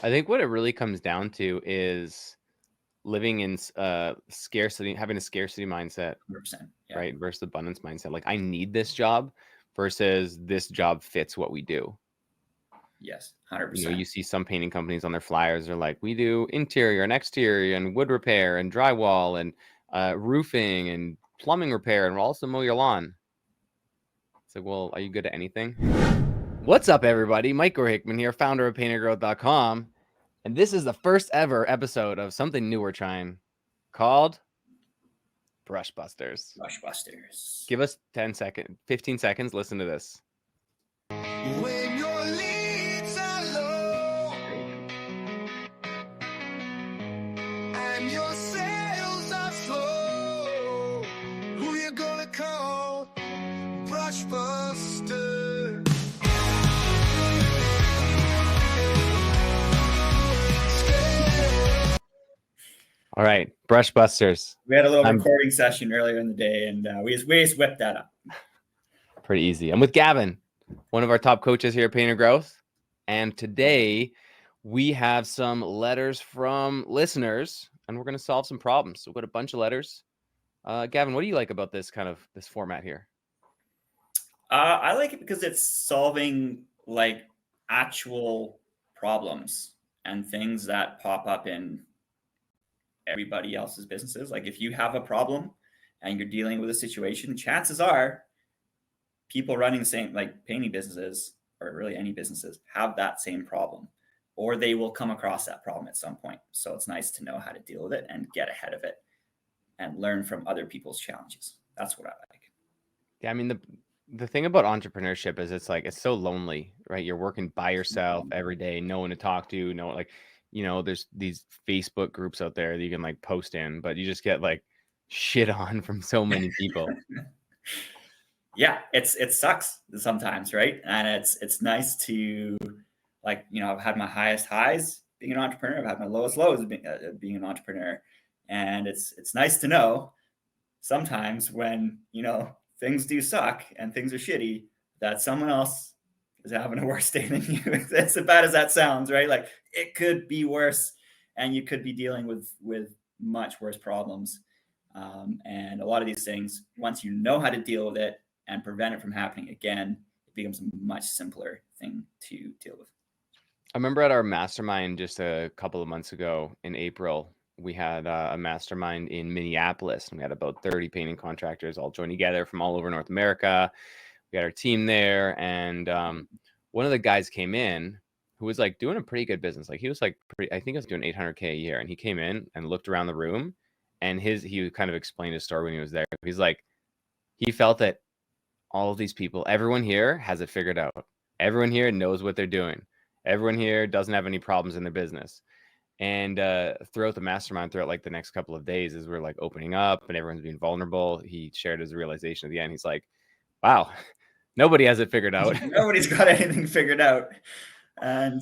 I think what it really comes down to is living in scarcity, having a scarcity mindset, 100%. Yeah. right? Versus abundance mindset. Like, I need this job versus this job fits what we do. Yes, You 100%. see some painting companies on their flyers are like, we do interior and exterior and wood repair and drywall and roofing and plumbing repair, and we'll also mow your lawn. It's like, well, are you good at anything? What's up, everybody? Mike Hickman here, founder of paintergrowth.com. And this is the first ever episode of something new we're trying called Brush Busters. Brushbusters. Give us 15 seconds. Listen to this. When your leads are low and your sales are slow, who you gonna call? Brushbuster. All right, Brush Busters. We had a little recording session earlier in the day, and we just whipped that up. Pretty easy. I'm with Gavin, one of our top coaches here at Painter Growth. And today we have some letters from listeners, and we're going to solve some problems. So we've got a bunch of letters. Gavin, what do you like about this format here? I like it because it's solving like actual problems and things that pop up in everybody else's businesses. Like if you have a problem and you're dealing with a situation, chances are people running the same, like painting businesses or really any businesses, have that same problem, or they will come across that problem at some point. So it's nice to know how to deal with it and get ahead of it and learn from other people's challenges. That's what I like. Yeah, I mean, the thing about entrepreneurship is it's so lonely, right? You're working by yourself every day, no one to talk to, there's these Facebook groups out there that you can like post in, but you just get like shit on from so many people. Yeah, it sucks sometimes, right? And it's nice to like, I've had my highest highs being an entrepreneur. I've had my lowest lows being an entrepreneur. And it's nice to know sometimes when, things do suck and things are shitty, that someone else is having a worse day than you. As bad as that sounds, right? Like it could be worse and you could be dealing with much worse problems. And a lot of these things, once you know how to deal with it and prevent it from happening again, it becomes a much simpler thing to deal with. I remember at our mastermind just a couple of months ago in April, we had a mastermind in Minneapolis, and we had about 30 painting contractors all join together from all over North America. We had our team there, and one of the guys came in who was like doing a pretty good business. Like he was like, I think he was doing $800K a year, and he came in and looked around the room, and he kind of explained his story when he was there. He's like, he felt that all of these people, everyone here has it figured out. Everyone here knows what they're doing. Everyone here doesn't have any problems in their business. And throughout the mastermind, throughout like the next couple of days, as we're like opening up and everyone's being vulnerable, he shared his realization at the end. He's like, wow, nobody has it figured out. Nobody's got anything figured out. And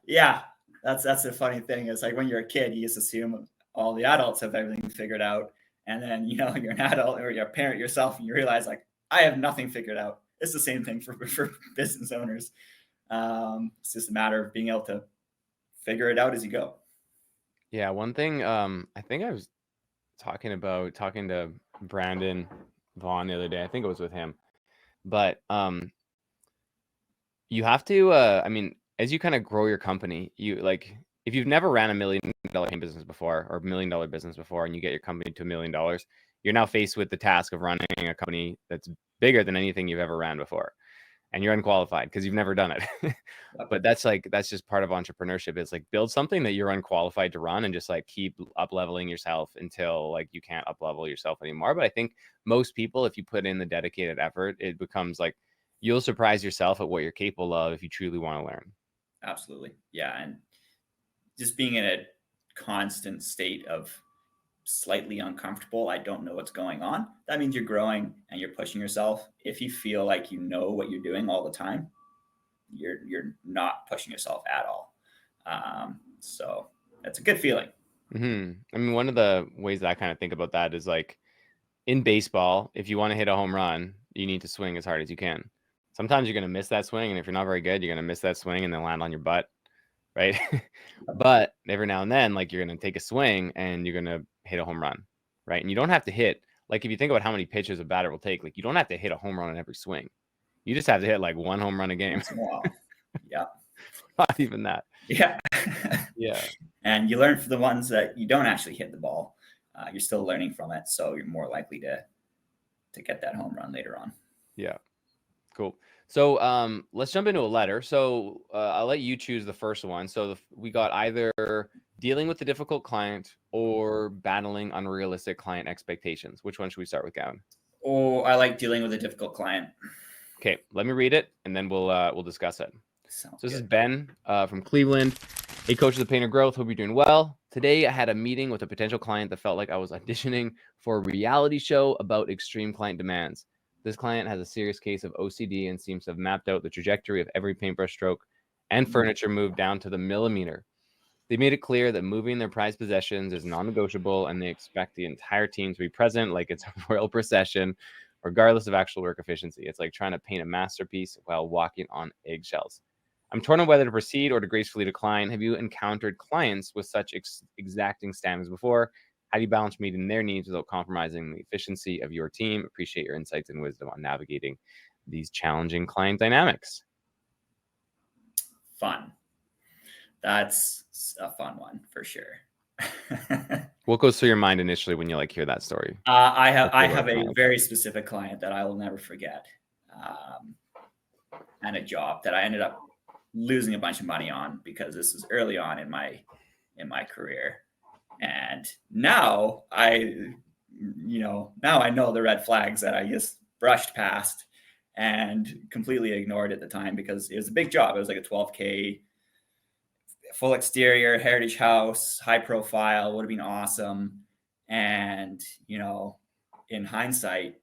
yeah, that's the funny thing. It's like when you're a kid, you just assume all the adults have everything figured out. And then, you're an adult or you're a parent yourself and you realize like, I have nothing figured out. It's the same thing for business owners. It's just a matter of being able to figure it out as you go. Yeah, one thing I think I was talking to Brandon Vaughn the other day. I think it was with him. But you have to as you kind of grow your company, you like if you've never ran $1 million business before or $1 million business before and you get your company to $1 million, you're now faced with the task of running a company that's bigger than anything you've ever ran before. And you're unqualified because you've never done it. But that's just part of entrepreneurship is like build something that you're unqualified to run and just like keep up leveling yourself until like you can't up level yourself anymore. But I think most people, if you put in the dedicated effort, it becomes like you'll surprise yourself at what you're capable of if you truly want to learn. Absolutely. Yeah. And just being in a constant state of slightly uncomfortable, I don't know what's going on, that means you're growing and you're pushing yourself. If you feel like you know what you're doing all the time, you're not pushing yourself at all. So that's a good feeling. Mm-hmm. I mean, one of the ways that I kind of think about that is like in baseball, if you want to hit a home run, you need to swing as hard as you can. Sometimes you're going to miss that swing, and if you're not very good, you're going to miss that swing and then land on your butt. right? But every now and then, like, you're going to take a swing and you're going to hit a home run, right? And you don't have to hit, like, if you think about how many pitches a batter will take, like, you don't have to hit a home run on every swing. You just have to hit like one home run a game. Once in a while. Yeah. Not even that. Yeah. Yeah. And you learn from the ones that you don't actually hit the ball. You're still learning from it, so you're more likely to get that home run later on. Yeah. Cool. So let's jump into a letter. So I'll let you choose the first one. So we got either dealing with a difficult client or battling unrealistic client expectations. Which one should we start with, Gavin? Oh, I like dealing with a difficult client. Okay, let me read it and then we'll discuss it. Sounds So this is good. Ben from Cleveland. Hey, coach of the Painter Growth. Hope you're doing well. Today, I had a meeting with a potential client that felt like I was auditioning for a reality show about extreme client demands. This client has a serious case of OCD and seems to have mapped out the trajectory of every paintbrush stroke and furniture moved down to the millimeter. They made it clear that moving their prized possessions is non-negotiable, and they expect the entire team to be present like it's a royal procession, regardless of actual work efficiency. It's like trying to paint a masterpiece while walking on eggshells. I'm torn on whether to proceed or to gracefully decline. Have you encountered clients with such exacting standards before? How do you balance meeting their needs without compromising the efficiency of your team? Appreciate your insights and wisdom on navigating these challenging client dynamics. Fun. That's a fun one for sure. What goes through your mind initially when you like hear that story? I have a very specific client that I will never forget, and a job that I ended up losing a bunch of money on because this was early on in my career, and now I know the red flags that I just brushed past and completely ignored at the time because it was a big job. It was like a $12K full exterior heritage house, high profile, would have been awesome. And in hindsight,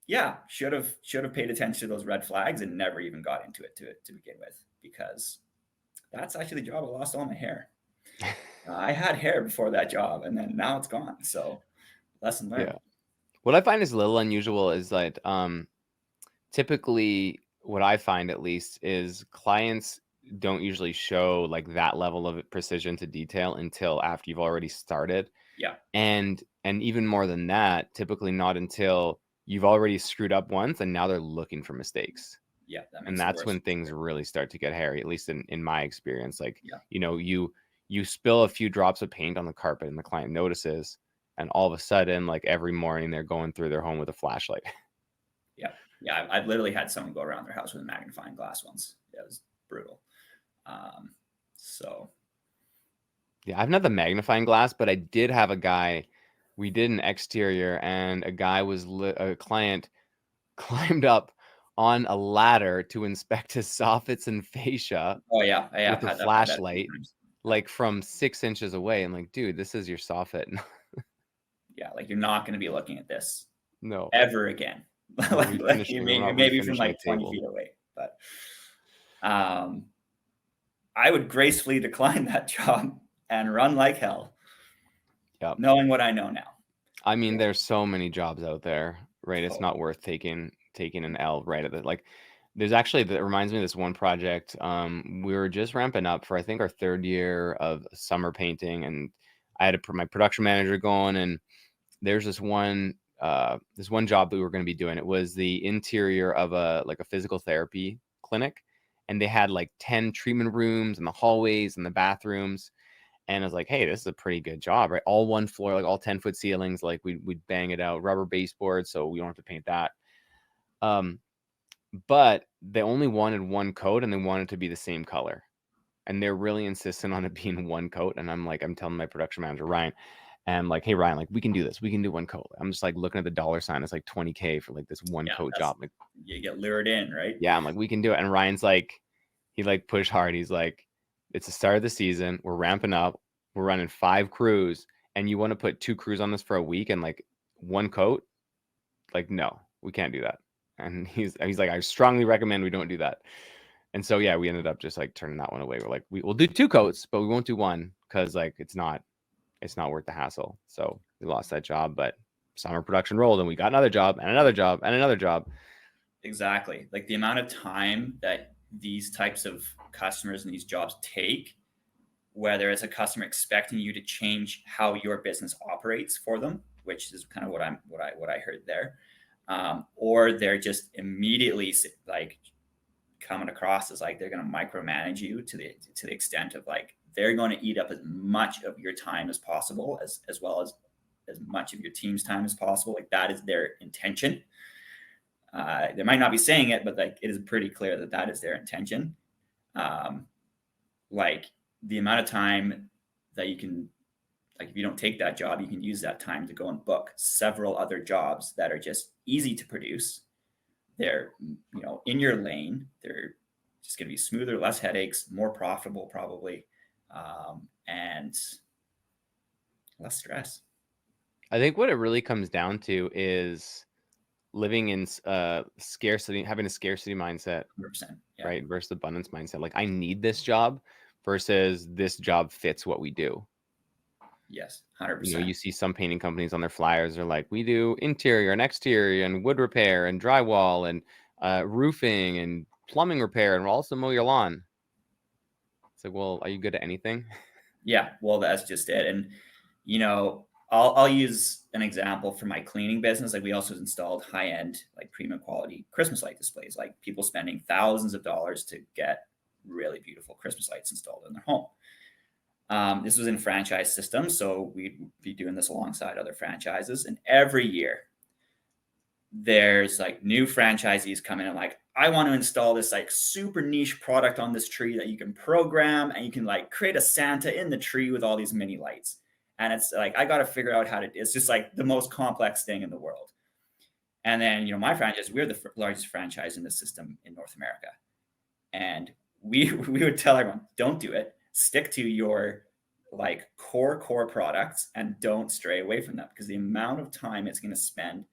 yeah, should have paid attention to those red flags and never even got into it to begin with, because that's actually the job I lost all my hair. I had hair before that job, and then now it's gone. So lesson learned. Yeah. What I find is a little unusual is that typically what I find at least is clients don't usually show like that level of precision to detail until after you've already started. Yeah. And even more than that, typically not until you've already screwed up once and now they're looking for mistakes. Yeah. And that's when things really start to get hairy, at least in my experience. Like, you spill a few drops of paint on the carpet and the client notices, and all of a sudden, like every morning they're going through their home with a flashlight. Yeah. Yeah. I've literally had someone go around their house with a magnifying glass once. It was brutal. So. Yeah, I've not the magnifying glass, but I did have a guy. We did an exterior, and a guy a client climbed up on a ladder to inspect his soffits and fascia. Oh yeah, with a flashlight, like from 6 inches away. I'm like, dude, this is your soffit. Yeah, like you're not going to be looking at this no ever again. like maybe from like 20 feet away. But I would gracefully decline that job and run like hell. Yep. Knowing what I know now. I mean, there's so many jobs out there, right? It's not worth taking an L right at the, like, there's actually, that reminds me of this one project. We were just ramping up for, I think, our 3rd year of summer painting, and I had my production manager going, and there's this one job that we were going to be doing. It was the interior of a physical therapy clinic, and they had like 10 treatment rooms and the hallways and the bathrooms. And I was like, hey, this is a pretty good job, right? All one floor, like all 10-foot ceilings, like we'd bang it out, rubber baseboards, so we don't have to paint that. But they only wanted one coat, and they wanted it to be the same color. And they're really insistent on it being one coat. And I'm telling my production manager, Ryan, and I'm like, hey, Ryan, like, we can do this. We can do one coat. I'm just like looking at the dollar sign. It's like $20K for like this one coat job. Like, you get lured in, right? Yeah. I'm like, we can do it. And Ryan's like, he like pushed hard. He's like, it's the start of the season. We're ramping up. We're running 5 crews, and you want to put 2 crews on this for a week and like one coat? Like, no, we can't do that. And he's like, I strongly recommend we don't do that. And so, yeah, we ended up just like turning that one away. We're like, we'll do 2 coats, but we won't do one, because like it's not worth the hassle. So we lost that job, but summer production rolled, and we got another job and another job and another job. Exactly. Like the amount of time that these types of customers and these jobs take whether it's a customer expecting you to change how your business operates for them, which is kind of what I heard there, or they're just immediately like coming across as like they're going to micromanage you to the extent of like they're going to eat up as much of your time as possible, as well as much of your team's time as possible. Like that is their intention. They might not be saying it, but like it is pretty clear that that is their intention. Like the amount of time that you can, like if you don't take that job, you can use that time to go and book several other jobs that are just easy to produce. They're, you know, in your lane. They're just going to be smoother, less headaches, more profitable probably, and less stress. I think what it really comes down to is living in scarcity, having a scarcity mindset, 100%, yeah. right? Versus abundance mindset. Like I need this job versus this job fits what we do. Yes, 100%. You know, you see some painting companies on their flyers are like, we do interior and exterior and wood repair and drywall and roofing and plumbing repair, and we'll also mow your lawn. It's like, well, are you good at anything? Yeah, well, that's just it. And, you know, I'll use an example for my cleaning business. Like we also installed high-end, like premium quality Christmas light displays, like people spending thousands of dollars to get really beautiful Christmas lights installed in their home. This was in a franchise system, so we'd be doing this alongside other franchises. And every year, there's like new franchisees come in and like, I want to install this like super niche product on this tree that you can program, and you can like create a Santa in the tree with all these mini lights. And it's like, I got to figure out how to, it's just like the most complex thing in the world. And then, you know, my franchise, we're the largest franchise in the system in North America. And we would tell everyone, don't do it. Stick to your like core products and don't stray away from that, because the amount of time it's going to spend,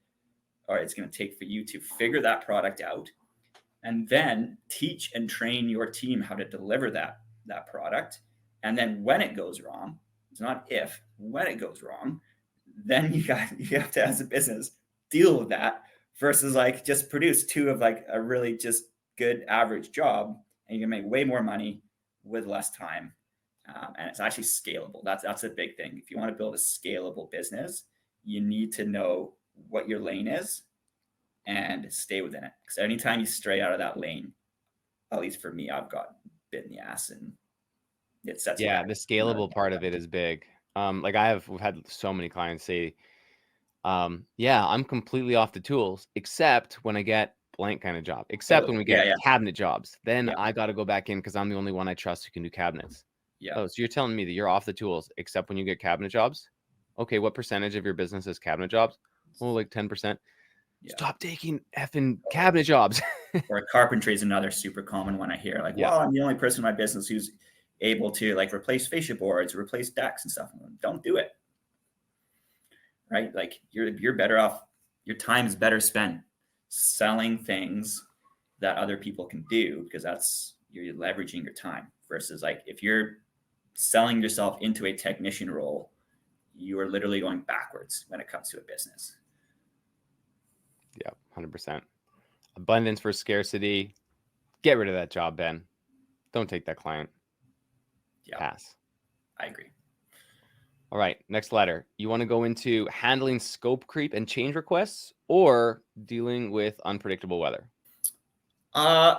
or it's going to take for you to figure that product out and then teach and train your team how to deliver that product. And then when it goes wrong, it's not if, when it goes wrong, then you have to, as a business, deal with that, versus like just produce two of like a really just good average job, and you can make way more money with less time. And it's actually scalable. That's a big thing. If you want to build a scalable business, you need to know what your lane is and stay within it. Because anytime you stray out of that lane, at least for me, I've got bit in the ass, and it sets. Yeah, the scalable part of it is big. Like we've had so many clients say, yeah, I'm completely off the tools, except when I get blank kind of job, except when we get cabinet jobs. Then I got to go back in because I'm the only one I trust who can do cabinets. Yeah. Oh, so you're telling me that you're off the tools, except when you get cabinet jobs? Okay, what percentage of your business is cabinet jobs? Oh, like 10%. Yeah. Stop taking effing cabinet jobs. Or carpentry is another super common one I hear. Like, well, I'm the only person in my business who's able to like replace fascia boards, replace decks and stuff. Don't do it. Right? Like you're better off. Your time is better spent selling things that other people can do, because you're leveraging your time, versus like if you're selling yourself into a technician role, you are literally going backwards when it comes to a business. Yeah, 100%. Abundance for scarcity. Get rid of that job, Ben. Don't take that client. Yeah. Pass. I agree. All right, next letter. You want to go into handling scope creep and change requests, or dealing with unpredictable weather? I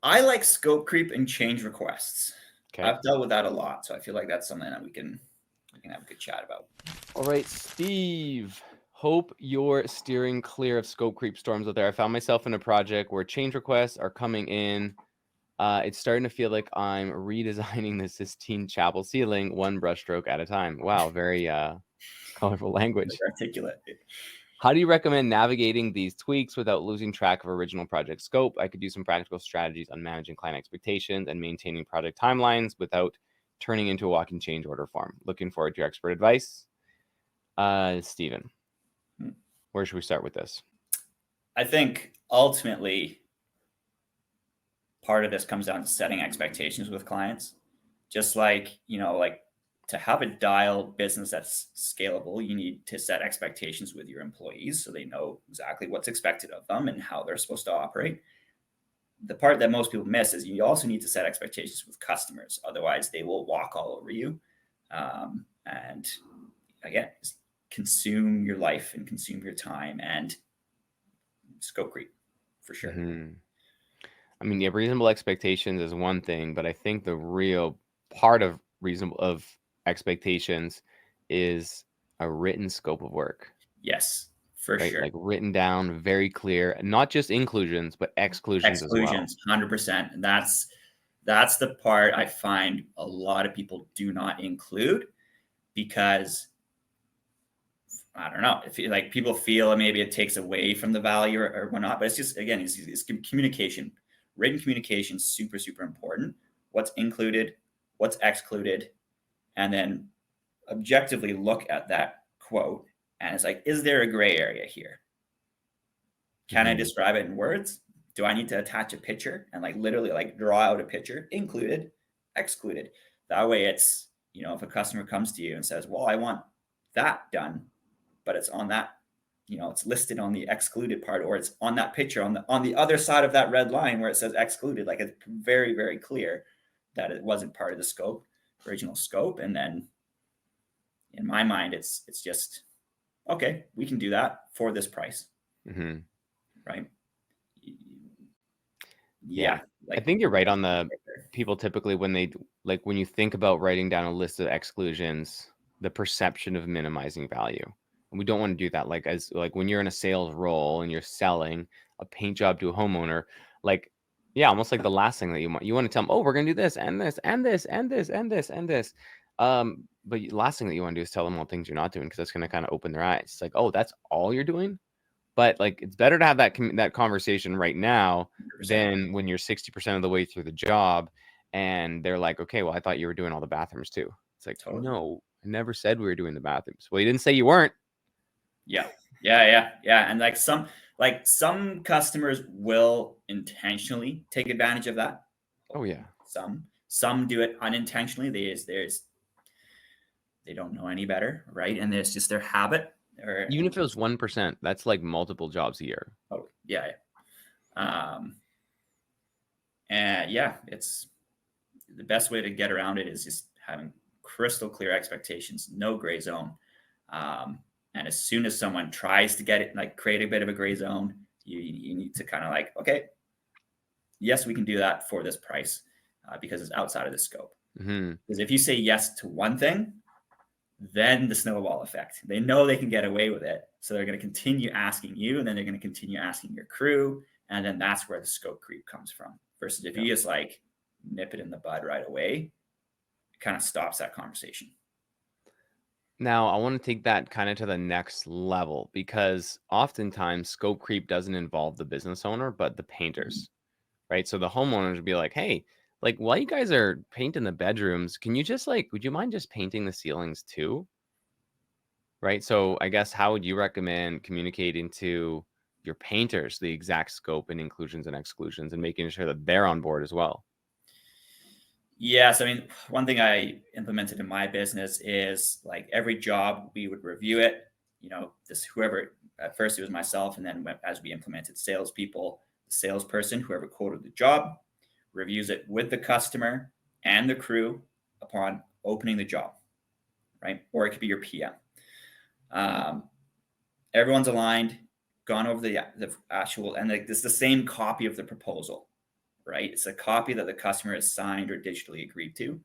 like scope creep and change requests. Okay. I've dealt with that a lot, so I feel like that's something that we can have a good chat about. All right, Steve. Hope you're steering clear of scope creep storms out there. I found myself in a project where change requests are coming in. It's starting to feel like I'm redesigning the Sistine Chapel ceiling one brushstroke at a time. Wow, very colorful language. Very articulate. How do you recommend navigating these tweaks without losing track of original project scope? I could do some practical strategies on managing client expectations and maintaining project timelines without turning into a walking change order form. Looking forward to your expert advice. Steven, where should we start with this? I think ultimately part of this comes down to setting expectations with clients. Just like, like to have a dial business that's scalable, you need to set expectations with your employees so they know exactly what's expected of them and how they're supposed to operate. the part that most people miss is you also need to set expectations with customers. Otherwise, they will walk all over you. And again, just consume your life and consume your time and scope creep for sure. Mhm. I mean, yeah, reasonable expectations is one thing, but I think the real part of reasonable expectations is a written scope of work, Yes, for right? sure. Like written down, very clear, not just inclusions, but exclusions as well. Exclusions, 100%. And that's the part I find a lot of people do not include because I don't know if like people feel maybe it takes away from the value or whatnot, but it's just again, it's communication. Written communication is super, super important. What's included, what's excluded, and then objectively look at that quote and it's like, is there a gray area here? Can I Mhm. describe it in words? Do I need to attach a picture and like literally like draw out a picture? Included, excluded. That way it's, you know, if a customer comes to you and says, well, I want that done, but it's on that, you know, it's listed on the excluded part, or it's on that picture on the other side of that red line where it says excluded, like it's very, very clear that it wasn't part of the scope, original scope. And then in my mind, it's just, okay, we can do that for this price. Mhm. Right. Yeah. Yeah. I Like, think you're right on the people typically when they like when you think about writing down a list of exclusions, the perception of minimizing value. And we don't want to do that. Like as like when you're in a sales role and you're selling a paint job to a homeowner, like yeah, almost like the last thing that you want to tell them, oh, we're gonna do this and this and this and this and this and this. But the last thing that you want to do is tell them all things you're not doing because that's gonna kind of open their eyes. It's like, oh, that's all you're doing. But like it's better to have that conversation right now 100%. than when you're 60% of the way through the job and they're like, okay, well, I thought you were doing all the bathrooms too. It's like, Totally. no, I never said we were doing the bathrooms. Well, you didn't say you weren't. Yeah. Yeah. And like some customers will intentionally take advantage of that. Oh yeah. Some do it unintentionally. They don't know any better, right? And it's just their habit. Even if it was 1%, that's like multiple jobs a year. Oh yeah. And yeah, it's the best way to get around it is just having crystal clear expectations, no gray zone. And as soon as someone tries to get it, like create a bit of a gray zone, you need to kind of like, okay, yes, we can do that for this price because it's outside of the scope. Mm-hmm. Because if you say yes to one thing, then the snowball effect. They know they can get away with it. So they're going to continue asking you, and then they're going to continue asking your crew. And then that's where the scope creep comes from. Versus if you just like nip it in the bud right away, it kind of stops that conversation. Now, I want to take that kind of to the next level because oftentimes scope creep doesn't involve the business owner, but the painters, right? So the homeowners would be like, hey, like while you guys are painting the bedrooms, can you just like, would you mind just painting the ceilings too? Right. So I guess how would you recommend communicating to your painters the exact scope and inclusions and exclusions and making sure that they're on board as well? Yes, I mean, one thing I implemented in my business is like every job we would review it. You know, this whoever at first it was myself, and then as we implemented salespeople, the salesperson, whoever quoted the job, reviews it with the customer and the crew upon opening the job, right? Or it could be your PM. Everyone's aligned, gone over the actual, and like this is the same copy of the proposal, right? It's a copy that the customer has signed or digitally agreed to.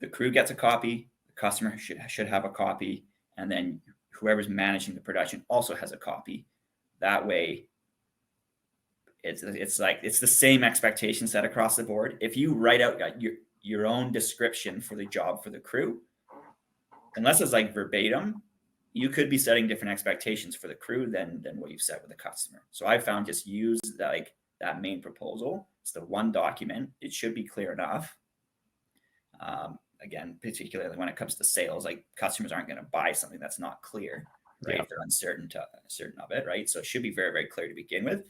The crew gets a copy, the customer should have a copy, and then whoever's managing the production also has a copy. That way, it's like it's the same expectation set across the board. If you write out your own description for the job for the crew, unless it's like verbatim, you could be setting different expectations for the crew than what you've set with the customer. So I found just use like that main proposal. It's the one document. It should be clear enough. Again, particularly when it comes to sales, like customers aren't going to buy something that's not clear, right? Yeah. If they're uncertain of it, right? So it should be very, very clear to begin with.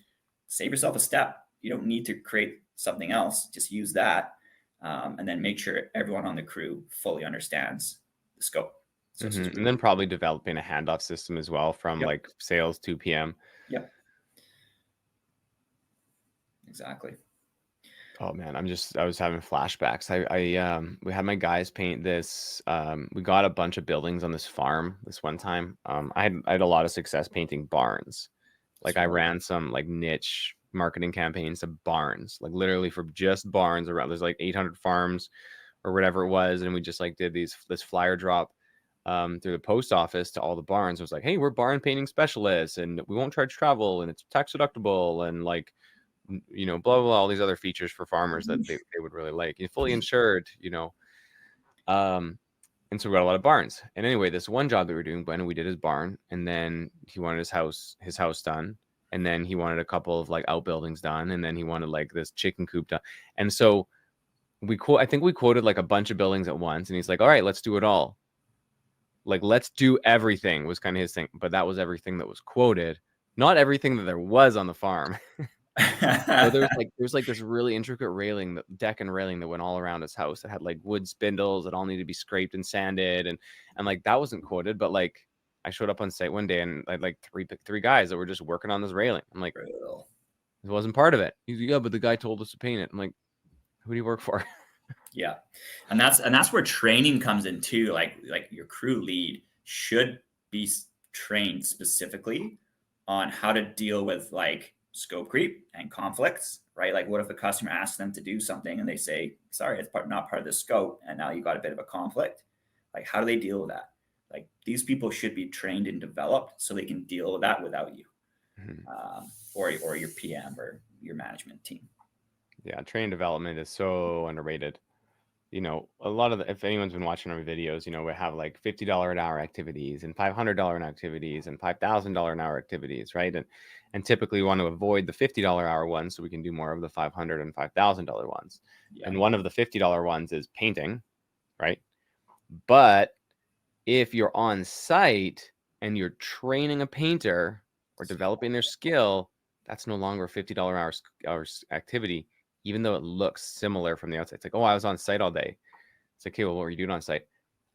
Save yourself a step. You don't need to create something else. Just use that, and then make sure everyone on the crew fully understands the scope. So And then probably developing a handoff system as well from like sales to PM. Yep. Exactly. Oh man, I was having flashbacks. We had my guys paint this. We got a bunch of buildings on this farm this one time. I had a lot of success painting barns. Like I Smart. ran some like niche marketing campaigns to barns, like literally for just barns around. There's like 800 farms or whatever it was, and we just like did this flyer drop through the post office to all the barns. It was like, hey, we're barn painting specialists, and we won't charge travel, and it's tax deductible, and like blah blah blah, all these other features for farmers that they would really like. You're fully insured, and so we got a lot of barns. And anyway, this one job that we were doing, Glenn, we did his barn, and then he wanted his house done, and then he wanted a couple of like outbuildings done, and then he wanted like this chicken coop done. And so I think we quoted like a bunch of buildings at once, and he's like, all right, let's do it all. Like, let's do everything was kind of his thing, but that was everything that was quoted, not everything that there was on the farm. So there was like this really intricate deck and railing that went all around his house that had like wood spindles that all needed to be scraped and sanded, and like that wasn't quoted, but like I showed up on site one day and I had like three guys that were just working on this railing. I'm like, Brutal. it wasn't part of it. He's like, yeah, but the guy told us to paint it. I'm like, who do you work for? Yeah. And that's where training comes in too. Like your crew lead should be trained specifically on how to deal with like scope creep and conflicts, right? Like what if the customer asks them to do something and they say, sorry, it's not part of the scope, and now you got a bit of a conflict. Like how do they deal with that? Like these people should be trained and developed so they can deal with that without you, or your PM or your management team. Yeah, training development is so underrated. A lot of if anyone's been watching our videos, we have like $50 an hour activities and $500 an activities and $5,000 an hour activities, right? And typically we want to avoid the $50 hour ones so we can do more of the $500 and $5,000 ones. Yeah. And one of the $50 ones is painting, right? But if you're on site and you're training a painter or developing their skill, that's no longer a $50 hours activity, even though it looks similar from the outside. It's like, oh, I was on site all day. It's like, okay, well, what were you doing on site?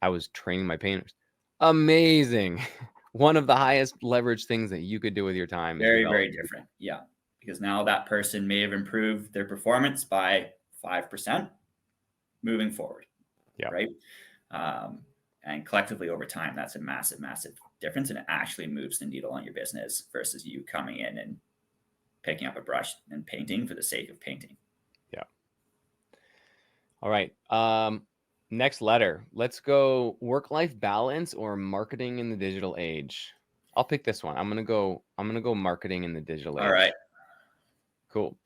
I was training my painters. Amazing. One of the highest leverage things that you could do with your time. Very, very different. Yeah. Because now that person may have improved their performance by 5% moving forward. Yeah. Right. And collectively over time, that's a massive, massive difference. And it actually moves the needle on your business versus you coming in and picking up a brush and painting for the sake of painting. Yeah. All right. Next letter. Let's go work-life balance or marketing in the digital age. I'll pick this one. I'm gonna go marketing in the digital age. All right. Cool.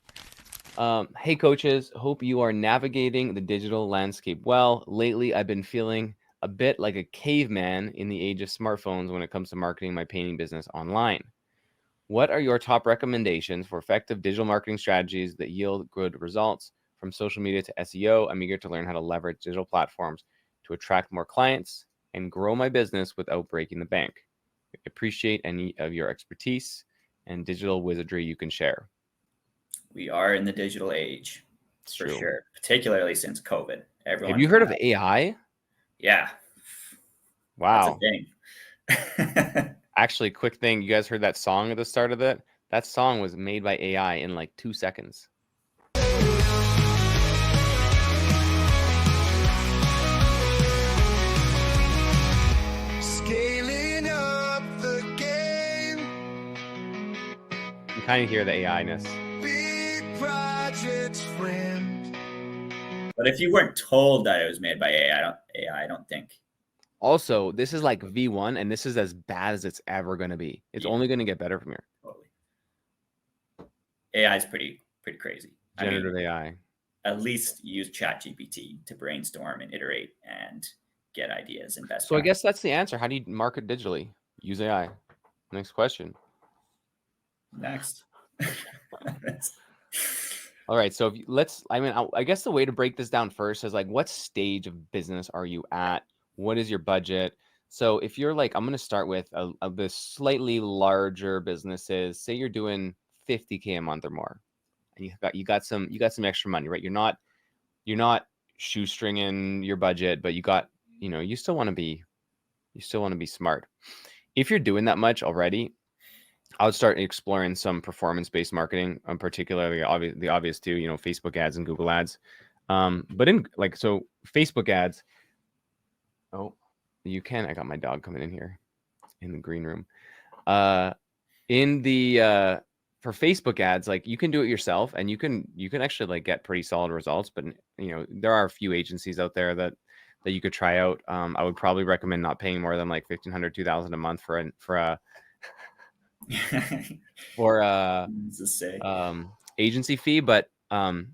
Hey coaches, hope you are navigating the digital landscape well. Lately, I've been feeling a bit like a caveman in the age of smartphones when it comes to marketing my painting business online. What are your top recommendations for effective digital marketing strategies that yield good results? From social media to SEO, I'm eager to learn how to leverage digital platforms to attract more clients and grow my business without breaking the bank. I appreciate any of your expertise and digital wizardry you can share. We are in the digital age, for True. sure, particularly since COVID. Everyone. Have you heard of AI? Yeah. Wow. That's a thing. Actually, quick thing. You guys heard that song at the start of it? That song was made by AI in like 2 seconds. Scaling up the game. You kind of hear the AI-ness. Big projects, friend. But if you weren't told that it was made by AI, I don't think. Also, this is like V1, and this is as bad as it's ever going to be. It's only going to get better from here. Totally. AI is pretty crazy. Generative AI. At least use ChatGPT to brainstorm and iterate and get ideas and best. So I guess that's the answer. How do you market digitally? Use AI. Next question. Next. All right. So I guess the way to break this down first is like, what stage of business are you at? What is your budget? So if you're like, I'm going to start with the slightly larger businesses. Say you're doing $50K a month or more, and you got some extra money, right? You're not shoestringing your budget, but you still want to be smart. If you're doing that much already, I would start exploring some performance-based marketing, particularly the obvious two, Facebook ads and Google ads. But in Facebook ads, I got my dog coming in here in the green room. For Facebook ads, like you can do it yourself and you can actually like get pretty solid results, but there are a few agencies out there that you could try out. I would probably recommend not paying more than like $1,500, $2,000 a month for a agency fee. But I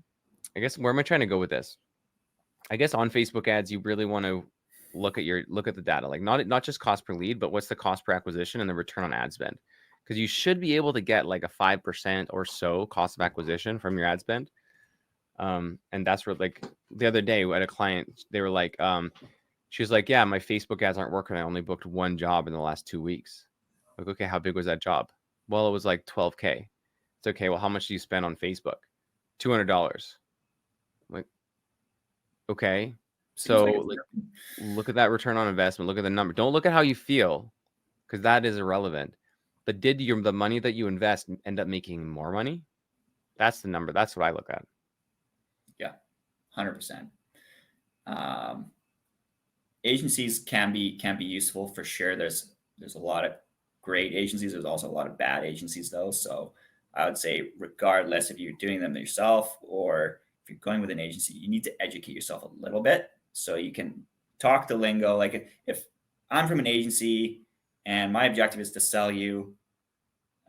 guess where am I trying to go with this? I guess on Facebook ads, you really want to look at the data, like not just cost per lead, but what's the cost per acquisition and the return on ad spend. Because you should be able to get like a 5% or so cost of acquisition from your ad spend. And that's where, like, the other day at a client, they were like, she was like, yeah, my Facebook ads aren't working. I only booked one job in the last 2 weeks. Like, okay, how big was that job? Well, it was like $12K. It's okay. Well, how much do you spend on Facebook? $200. Like, okay. So like, look at that return on investment. Look at the number. Don't look at how you feel, because that is irrelevant. But did the money that you invest end up making more money? That's the number. That's what I look at. Yeah, 100%. Agencies can be useful for sure. There's a lot of great agencies. There's also a lot of bad agencies though. So I would say, regardless if you're doing them yourself or if you're going with an agency, you need to educate yourself a little bit so you can talk the lingo. Like if I'm from an agency and my objective is to sell you,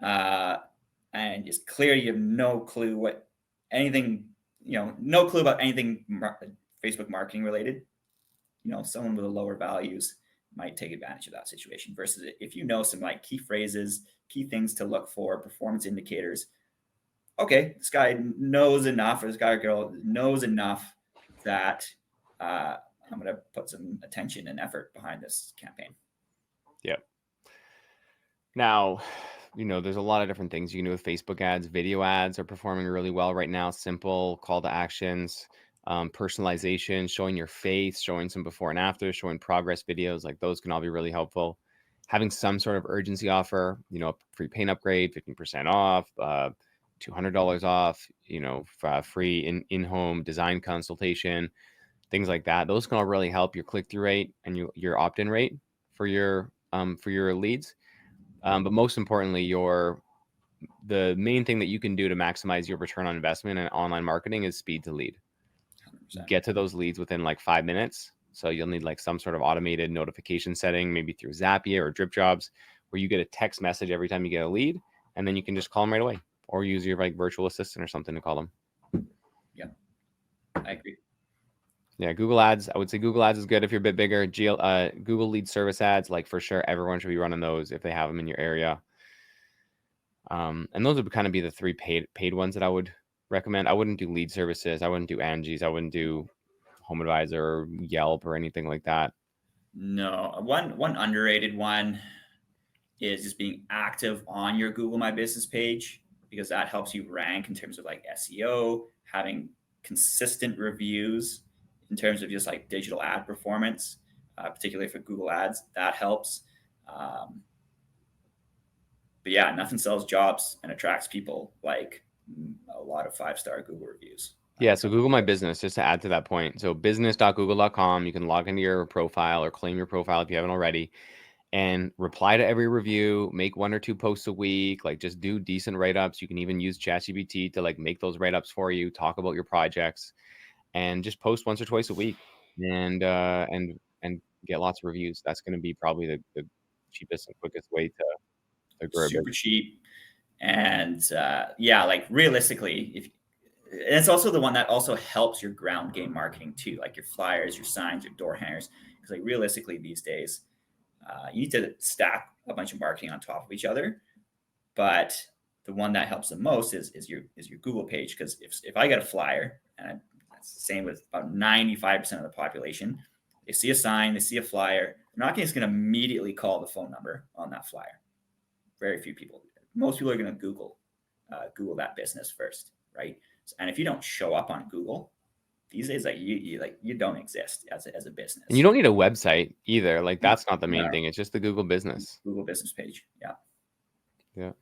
and it's clear you have no clue what anything, no clue about anything Facebook marketing related, someone with a lower values might take advantage of that situation, versus if you know some like key phrases, key things to look for, performance indicators. Okay, this guy knows enough, or this guy or girl knows enough that I'm going to put some attention and effort behind this campaign. Yep. Now, there's a lot of different things you can do with Facebook ads. Video ads are performing really well right now. Simple call to actions, personalization, showing your face, showing some before and after, showing progress videos. Like, those can all be really helpful. Having some sort of urgency offer, a free paint upgrade, 15% off, $200 off, free in-home design consultation, things like that. Those can all really help your click-through rate and your opt-in rate for your leads. But most importantly, the main thing that you can do to maximize your return on investment in online marketing is speed to lead. 100%. Get to those leads within like 5 minutes. So you'll need like some sort of automated notification setting, maybe through Zapier or Drip Jobs, where you get a text message every time you get a lead, and then you can just call them right away, or use your like virtual assistant or something to call them. Yeah, I agree. Yeah, Google Ads. I would say Google Ads is good if you're a bit bigger. Google Lead Service Ads, like, for sure, everyone should be running those if they have them in your area. And those would kind of be the three paid ones that I would recommend. I wouldn't do lead services. I wouldn't do Angie's. I wouldn't do Home Advisor or Yelp or anything like that. No, one underrated one is just being active on your Google My Business page, because that helps you rank in terms of like SEO, having consistent reviews in terms of just like digital ad performance, particularly for Google Ads. That helps. But yeah, nothing sells jobs and attracts people like a lot of 5-star Google reviews. Yeah, so Google My Business, just to add to that point. So business.google.com, you can log into your profile or claim your profile if you haven't already, and reply to every review, make 1 or 2 posts a week, like just do decent write-ups. You can even use ChatGPT to like make those write-ups for you, talk about your projects, and just post once or twice a week and get lots of reviews. That's going to be probably the cheapest and quickest way to grow. Super cheap. And yeah, like realistically, and it's also the one that also helps your ground game marketing too, like your flyers, your signs, your door hangers. Because like realistically these days, you need to stack a bunch of marketing on top of each other. But the one that helps the most is your Google page. Because if I get a flyer, and that's the same with about 95% of the population, they see a sign, they see a flyer, they're not just going to immediately call the phone number on that flyer. Very few people. Most people are going to Google that business first, right? And if you don't show up on Google these days, like you don't exist as a business. And you don't need a website either. Like, that's not the main thing. It's just the Google Business page. Yeah. Yeah.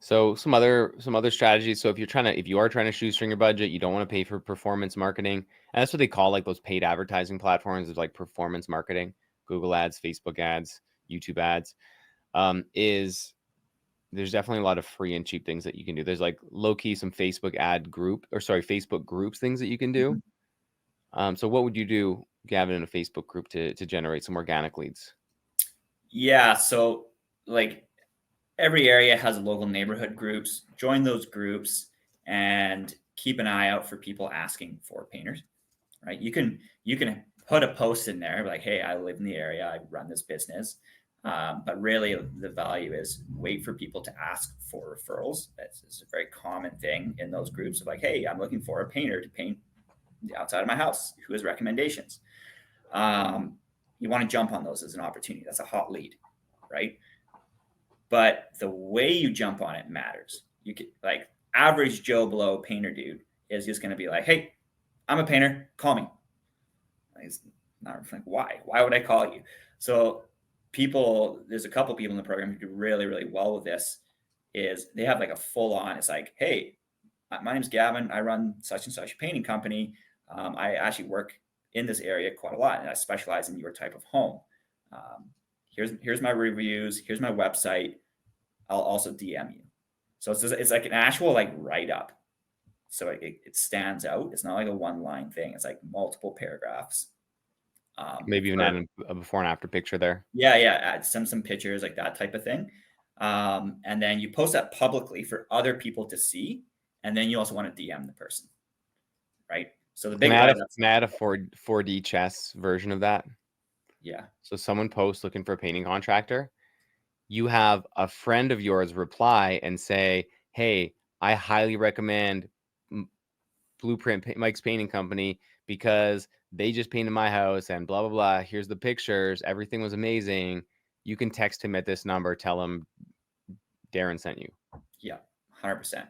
So some other strategies. So if you are trying to shoestring your budget, you don't want to pay for performance marketing. And that's what they call like those paid advertising platforms, is like performance marketing, Google ads, Facebook ads, YouTube ads. Is there's definitely a lot of free and cheap things that you can do. There's like low key some Facebook groups things that you can do. So what would you do, Gavin, in a Facebook group to generate some organic leads? Yeah, so like every area has local neighborhood groups. Join those groups and keep an eye out for people asking for painters. Right? You can put a post in there like, "Hey, I live in the area. I run this business." But really, the value is wait for people to ask for referrals. It's a very common thing in those groups of like, "Hey, I'm looking for a painter to paint the outside of my house. Who has recommendations?" You want to jump on those as an opportunity. That's a hot lead, right? But the way you jump on it matters. You can like average Joe Blow painter dude is just going to be like, "Hey, I'm a painter. Call me." It's not like, why? Why would I call you? So there's a couple people in the program who do really, really well with this. Is they have like a full on. It's like, "Hey, my name's Gavin. I run such and such painting company. I actually work in this area quite a lot, and I specialize in your type of home. Here's my reviews. Here's my website. I'll also DM you." So it's like an actual like write up. So it stands out. It's not like a one line thing. It's like multiple paragraphs. Maybe even add a before and after picture there. Yeah, add some pictures, like that type of thing. And then you post that publicly for other people to see. And then you also want to DM the person, right? So the big Can I add a 4D chess version of that? Yeah. So someone posts looking for a painting contractor. You have a friend of yours reply and say, "Hey, I highly recommend Blueprint Mike's Painting Company because they just painted my house and blah, blah, blah. Here's the pictures. Everything was amazing. You can text him at this number. Tell him Darren sent you." Yeah, 100%.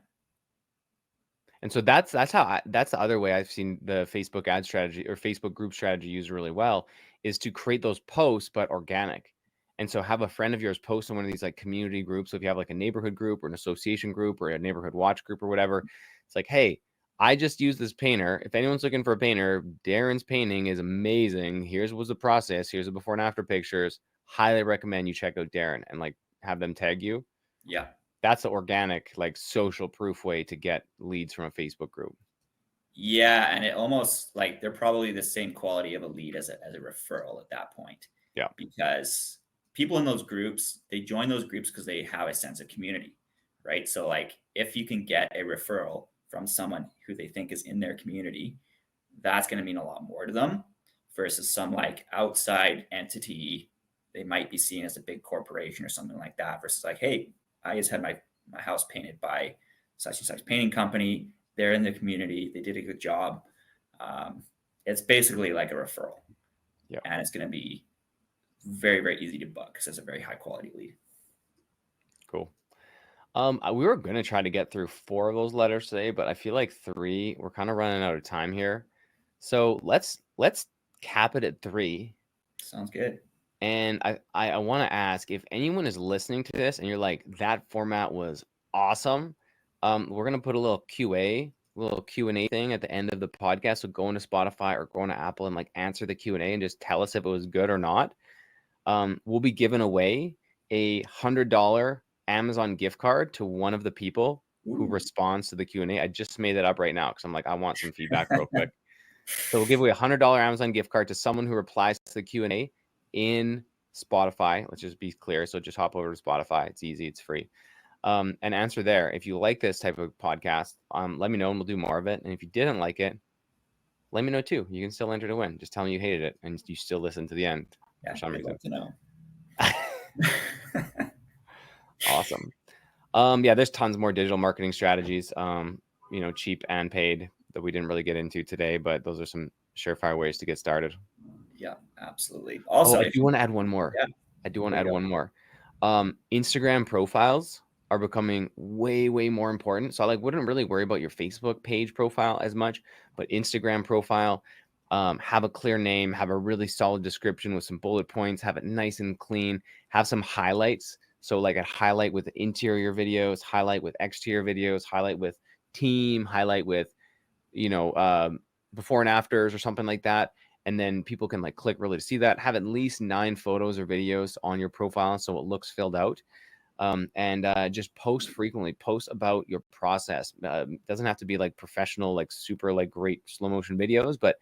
And so that's the other way I've seen the Facebook ad strategy or Facebook group strategy used really well, is to create those posts, but organic. And so have a friend of yours post in one of these like community groups. So if you have like a neighborhood group or an association group or a neighborhood watch group or whatever, it's like, "Hey, I just used this painter. If anyone's looking for a painter, Darren's painting is amazing. Here's was the process. Here's the before and after pictures. Highly recommend you check out Darren," and like have them tag you. Yeah. That's the organic, like social proof way to get leads from a Facebook group. Yeah, and it almost like they're probably the same quality of a lead as a referral at that point. Yeah. Because people in those groups, they join those groups because they have a sense of community, right? So like if you can get a referral from someone who they think is in their community, that's going to mean a lot more to them versus some like outside entity they might be seen as a big corporation or something like that versus like, "Hey, I just had my house painted by such and such painting company. They're in the community. They did a good job." It's basically like a referral. Yeah. And it's going to be very, very easy to book because it's a very high quality lead. Cool. We were going to try to get through 4 of those letters today, but I feel like 3, we're kind of running out of time here. So let's cap it at 3. Sounds good. And I want to ask if anyone is listening to this and you're like, "That format was awesome." We're going to put a little Q&A thing at the end of the podcast. So go into Spotify or go into Apple and like answer the Q&A and just tell us if it was good or not. We'll be giving away a $100 Amazon gift card to one of the people who responds to the Q&A. I just made that up right now because I'm like, I want some feedback real quick. So we'll give away a $100 Amazon gift card to someone who replies to the Q&A in Spotify. Let's just be clear. So just hop over to Spotify. It's easy. It's free. And answer there. If you like this type of podcast, let me know and we'll do more of it. And if you didn't like it, let me know too. You can still enter to win. Just tell me you hated it and you still listen to the end. Yeah, for some reason. love to know. Awesome. Yeah, there's tons more digital marketing strategies, cheap and paid that we didn't really get into today, but those are some surefire ways to get started. Yeah, absolutely. Also, I do want to add one more. Yeah. I do want to add one more. Instagram profiles are becoming way, way more important. So I wouldn't really worry about your Facebook page profile as much, but Instagram profile, have a clear name, have a really solid description with some bullet points, have it nice and clean, have some highlights So like a highlight with interior videos, highlight with exterior videos, highlight with team, highlight with, before and afters or something like that. And then people can like click really to see that. Have at least 9 photos or videos on your profile so it looks filled out. And just post frequently. Post about your process. Doesn't have to be like professional, like super like great slow motion videos, but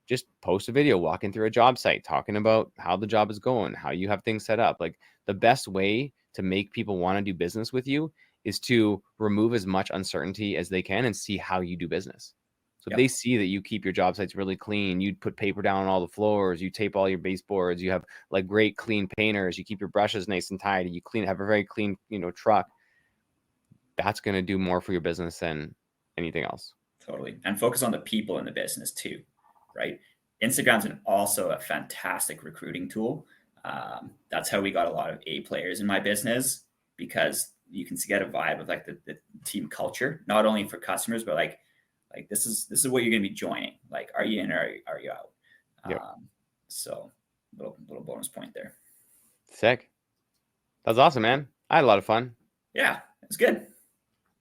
just post a video walking through a job site, talking about how the job is going, how you have things set up. Like the best way to make people want to do business with you is to remove as much uncertainty as they can and see how you do business. So if they see that you keep your job sites really clean, you put paper down on all the floors, you tape all your baseboards, you have like great clean painters, you keep your brushes nice and tidy, you have a very clean, truck, that's going to do more for your business than anything else. Totally. And focus on the people in the business too, right? Instagram's also a fantastic recruiting tool. That's how we got a lot of A players in my business, because you can get a vibe of like the team culture, not only for customers, but like this is what you're going to be joining. Like, are you in or are you out? Yep. So little bonus point there. Sick. That was awesome, man. I had a lot of fun. Yeah, it's good.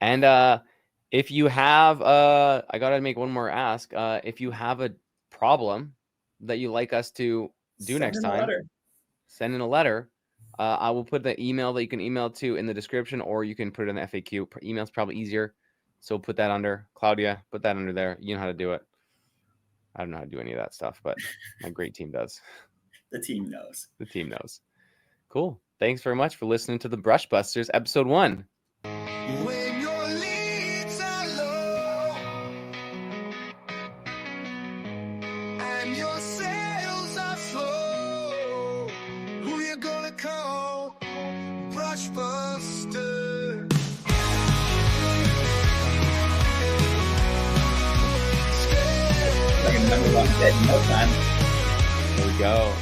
And if you have, I got to make one more ask. If you have a problem that you like us to do next time, send in a letter. I will put the email that you can email to in the description, or you can put it in the FAQ. Email's probably easier. So put that under. Claudia, put that under there. You know how to do it. I don't know how to do any of that stuff, but my great team does. The team knows. The team knows. Cool. Thanks very much for listening to the Brush Busters, episode 1. When your leads are low and your sales are slow, who you gonna call? Brush Buster. Like a number one bed in no time. There we go.